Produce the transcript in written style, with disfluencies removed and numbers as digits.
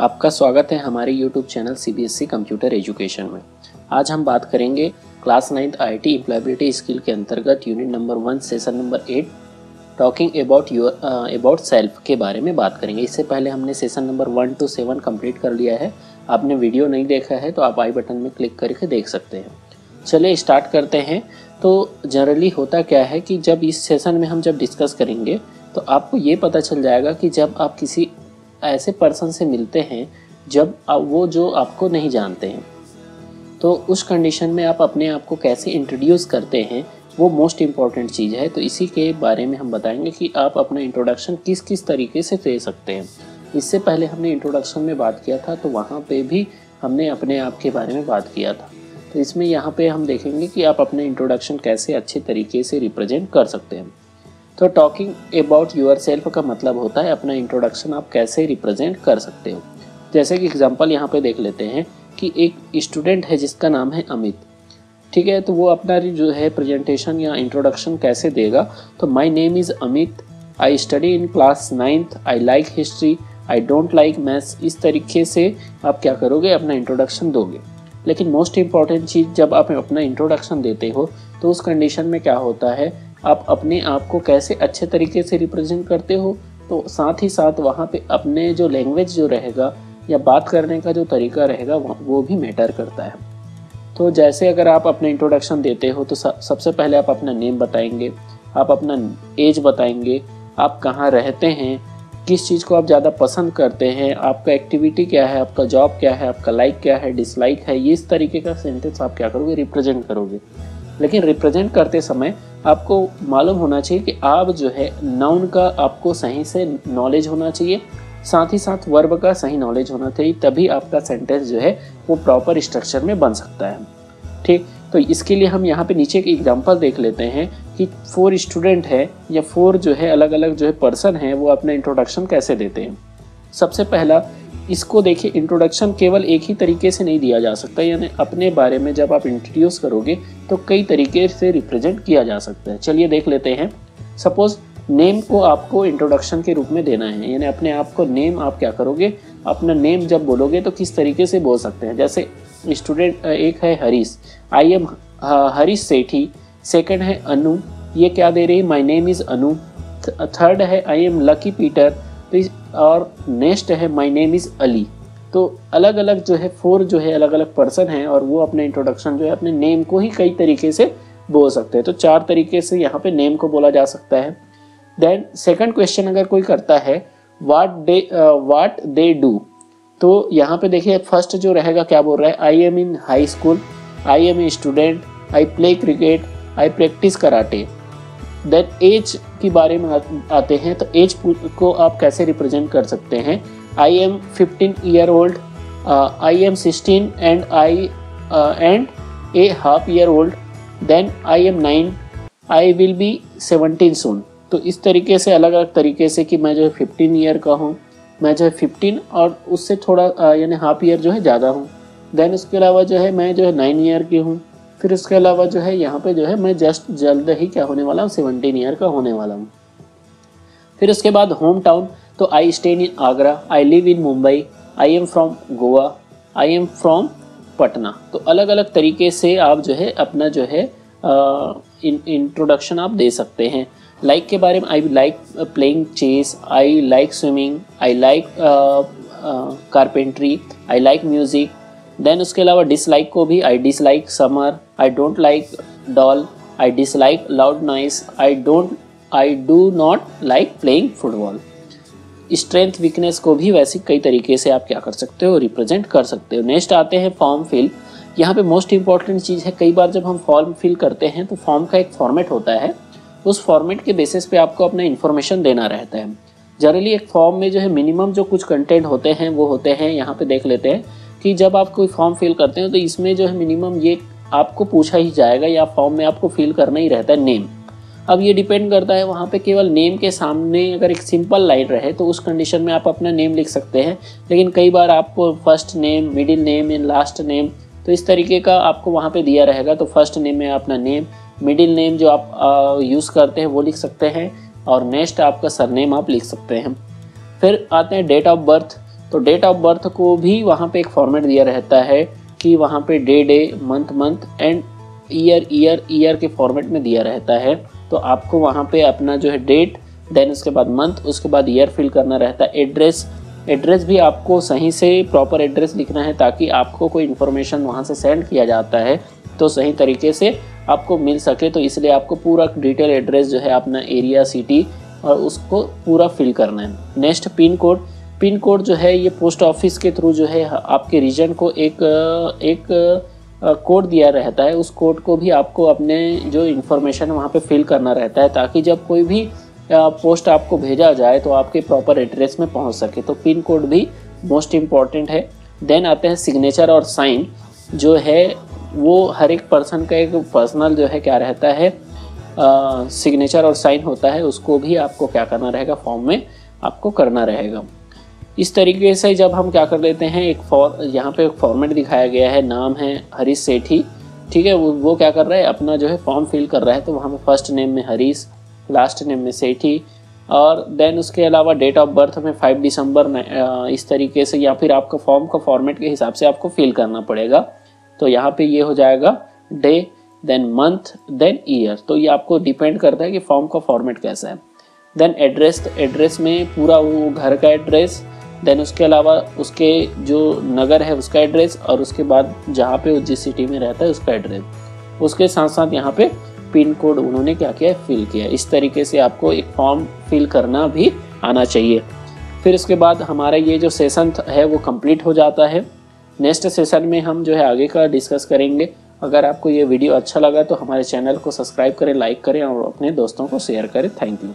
आपका स्वागत है हमारे YouTube channel CBSE computer education में। आज हम बात करेंगे class 9th IT employability skill के अंतर्गत unit number 1 session number 8 talking about self के बारे में बात करेंगे। इससे पहले हमने सेशन नंबर 1 to 7 कंप्लीट कर लिया है। आपने वीडियो नहीं देखा है तो आप आई बटन में क्लिक करके देख सकते हैं। चलिए स्टार्ट करते हैं। तो जनरली होता क्या है कि जब इस सेशन में हम जब डिस्कस करेंगे तो आपको ये पता चल जाएगा कि जब आप किसी ऐसे पर्सन से मिलते हैं जब वो जो आपको नहीं जानते हैं, तो उस कंडीशन में आप अपने आप को कैसे इंट्रोड्यूस करते हैं, वो मोस्ट इम्पॉर्टेंट चीज़ है। तो इसी के बारे में हम बताएंगे कि आप अपना इंट्रोडक्शन किस किस तरीके से दे सकते हैं। इससे पहले हमने इंट्रोडक्शन में बात किया था तो वहाँ पे भी हमने अपने आप के बारे में बात किया था। तो इसमें यहाँ पे हम देखेंगे कि आप अपने इंट्रोडक्शन कैसे अच्छे तरीके से रिप्रेजेंट कर सकते हैं। तो टॉकिंग अबाउट यूर सेल्फ का मतलब होता है अपना इंट्रोडक्शन आप कैसे रिप्रेजेंट कर सकते हो। जैसे कि एग्जांपल यहाँ पे देख लेते हैं कि एक स्टूडेंट है जिसका नाम है अमित, ठीक है। तो वो अपना जो है प्रेजेंटेशन या इंट्रोडक्शन कैसे देगा, तो my name is Amit, I study in class 9th, I like history, I don't like maths. इस तरीके से आप क्या करोगे, अपना इंट्रोडक्शन दोगे। लेकिन मोस्ट इम्पॉर्टेंट चीज़, जब आप अपना इंट्रोडक्शन देते हो तो उस कंडीशन में क्या होता है, आप अपने आप को कैसे अच्छे तरीके से रिप्रेजेंट करते हो, तो साथ ही साथ वहाँ पे अपने जो लैंग्वेज जो रहेगा या बात करने का जो तरीका रहेगा वो भी मैटर करता है। तो जैसे अगर आप अपना इंट्रोडक्शन देते हो तो सबसे पहले आप अपना नेम बताएंगे, आप अपना एज बताएंगे, आप कहाँ रहते हैं, किस चीज़ को आप ज़्यादा पसंद करते हैं, आपका एक्टिविटी क्या है, आपका जॉब क्या है, आपका लाइक क्या है, डिसलाइक है। ये इस तरीके का सेंटेंस आप क्या करोगे, रिप्रेजेंट करोगे। लेकिन रिप्रेजेंट करते समय आपको मालूम होना चाहिए कि आप जो है नाउन का आपको सही से नॉलेज होना चाहिए, साथ ही साथ वर्ब का सही नॉलेज होना चाहिए, तभी आपका सेंटेंस जो है वो प्रॉपर स्ट्रक्चर में बन सकता है। ठीक, तो इसके लिए हम यहाँ पे नीचे की एग्जांपल देख लेते हैं कि 4 स्टूडेंट है या 4 जो है अलग अलग जो है पर्सन है वो अपना इंट्रोडक्शन कैसे देते हैं। सबसे पहला इसको देखिए, इंट्रोडक्शन केवल एक ही तरीके से नहीं दिया जा सकता, यानी अपने बारे में जब आप इंट्रोड्यूस करोगे तो कई तरीके से रिप्रेजेंट किया जा सकता है। चलिए देख लेते हैं। सपोज नेम को आपको इंट्रोडक्शन के रूप में देना है, यानी अपने आप को नेम आप क्या करोगे, अपना नेम जब बोलोगे तो किस तरीके से बोल सकते हैं। जैसे स्टूडेंट एक है Harish, I am Harish Sethi. Second है अनु, ये क्या दे रही है, my name is Anu. Third है आई एम लकी पीटर, और नेक्स्ट है माय नेम इज़ अली। तो अलग अलग जो है 4 जो है अलग अलग पर्सन हैं और वो अपने इंट्रोडक्शन जो है अपने नेम को ही कई तरीके से बोल सकते हैं। तो 4 तरीके से यहाँ पे नेम को बोला जा सकता है। देन सेकंड क्वेश्चन अगर कोई करता है व्हाट दे डू, तो यहाँ पे देखिए फर्स्ट जो रहेगा क्या बोल रहा है, I am in high school, I am a student, I play cricket, I practice karate. Then age के बारे में आते हैं, तो एज को आप कैसे रिप्रेजेंट कर सकते हैं। I am 15 year old, I am 16 and a half year old. Then I am 9, I will be 17 soon. तो इस तरीके से अलग अलग तरीके से कि मैं जो है 15 ईयर का हूँ, मैं जो है 15 और उससे थोड़ा यानी हाफ ईयर जो है ज़्यादा हूँ। देन उसके अलावा जो है मैं जो है 9 ईयर की हूँ। फिर उसके अलावा जो है यहाँ पे जो है मैं जस्ट जल्द ही क्या होने वाला हूँ, 17 ईयर का होने वाला हूँ। फिर उसके बाद होम टाउन, तो I stay in Agra, I live in Mumbai, I am from Goa, I am from Patna. तो अलग अलग तरीके से आप जो है अपना जो है इंट्रोडक्शन आप दे सकते हैं। लाइक के बारे में, I like playing chess, I like swimming, I like carpentry, I like music. Then उसके अलावा डिसलाइक को भी, I dislike summer, I don't like doll, I dislike loud noise, I do not like playing football. Strength weakness को भी वैसे कई तरीके से आप क्या कर सकते हो, रिप्रेजेंट कर सकते हो। नेक्स्ट आते हैं फॉर्म फिल। यहाँ पे मोस्ट इंपॉर्टेंट चीज़ है, कई बार जब हम फॉर्म फिल करते हैं तो फॉर्म का एक फॉर्मेट होता है, उस फॉर्मेट के बेसिस पे आपको अपना इन्फॉर्मेशन देना रहता है। जनरली एक फॉर्म में जो है मिनिमम जो कुछ कंटेंट होते हैं वो होते हैं, यहाँ पे देख लेते हैं कि जब आप कोई फॉर्म फिल करते हैं तो इसमें जो है मिनिमम ये आपको पूछा ही जाएगा या फॉर्म में आपको फिल करना ही रहता है नेम। अब ये डिपेंड करता है, वहाँ पे केवल नेम के सामने अगर एक सिंपल लाइन रहे तो उस कंडीशन में आप अपना नेम लिख सकते हैं। लेकिन कई बार आपको first name, middle name and last name, तो इस तरीके का आपको वहाँ पे दिया रहेगा। तो फर्स्ट नेम में अपना नेम, मिडिल नेम जो आप यूज़ करते हैं वो लिख सकते हैं, और नेक्स्ट आपका सरनेम आप लिख सकते हैं। फिर आते हैं डेट ऑफ बर्थ। तो डेट ऑफ बर्थ को भी वहाँ पे एक फॉर्मेट दिया रहता है कि वहाँ पे डे मंथ एंड ईयर के फॉर्मेट में दिया रहता है। तो आपको वहाँ पे अपना जो है डेट, देन उसके बाद मंथ, उसके बाद ईयर फिल करना रहता है। एड्रेस भी आपको सही से प्रॉपर एड्रेस लिखना है, ताकि आपको कोई इन्फॉर्मेशन वहाँ से सेंड किया जाता है तो सही तरीके से आपको मिल सके। तो इसलिए आपको पूरा डिटेल एड्रेस जो है अपना एरिया, सिटी और उसको पूरा फिल करना है। नेक्स्ट पिन कोड जो है ये पोस्ट ऑफिस के थ्रू जो है आपके रीजन को एक कोड दिया रहता है। उस कोड को भी आपको अपने जो इन्फॉर्मेशन है वहाँ पे फिल करना रहता है, ताकि जब कोई भी पोस्ट आपको भेजा जाए तो आपके प्रॉपर एड्रेस में पहुँच सके। तो पिन कोड भी मोस्ट इम्पॉर्टेंट है। देन आते हैं सिग्नेचर और साइन, जो है वो हर एक पर्सन का एक पर्सनल जो है क्या रहता है, सिग्नेचर और साइन होता है। उसको भी आपको क्या करना रहेगा, फॉर्म में आपको करना रहेगा। इस तरीके से जब हम क्या कर लेते हैं, यहाँ पे एक फॉर्मेट दिखाया गया है, नाम है हरीश सेठी, ठीक है। वो क्या कर रहा है, अपना जो है फॉर्म फिल कर रहा है। तो वहाँ पे फर्स्ट नेम में हरीश, लास्ट नेम में सेठी, और देन उसके अलावा डेट ऑफ बर्थ में 5 दिसंबर, इस तरीके से, या फिर आपका फॉर्म का फॉर्मेट के हिसाब से आपको फिल करना पड़ेगा। तो यहाँ पे ये हो जाएगा day, then month, then year. तो ये आपको डिपेंड करता है कि फॉर्म का फॉर्मेट कैसा है। देन एड्रेस में पूरा वो घर का एड्रेस, देन उसके अलावा उसके जो नगर है उसका एड्रेस, और उसके बाद जहाँ पे वो जिस सिटी में रहता है उसका एड्रेस, उसके साथ साथ यहाँ पे पिन कोड उन्होंने क्या किया है, फिल किया। इस तरीके से आपको एक फॉर्म फिल करना भी आना चाहिए। फिर उसके बाद हमारा ये जो सेशन है वो कंप्लीट हो जाता है। नेक्स्ट सेशन में हम जो है आगे का डिस्कस करेंगे। अगर आपको ये वीडियो अच्छा लगा तो हमारे चैनल को सब्सक्राइब करें, लाइक करें और अपने दोस्तों को शेयर करें। Thank you.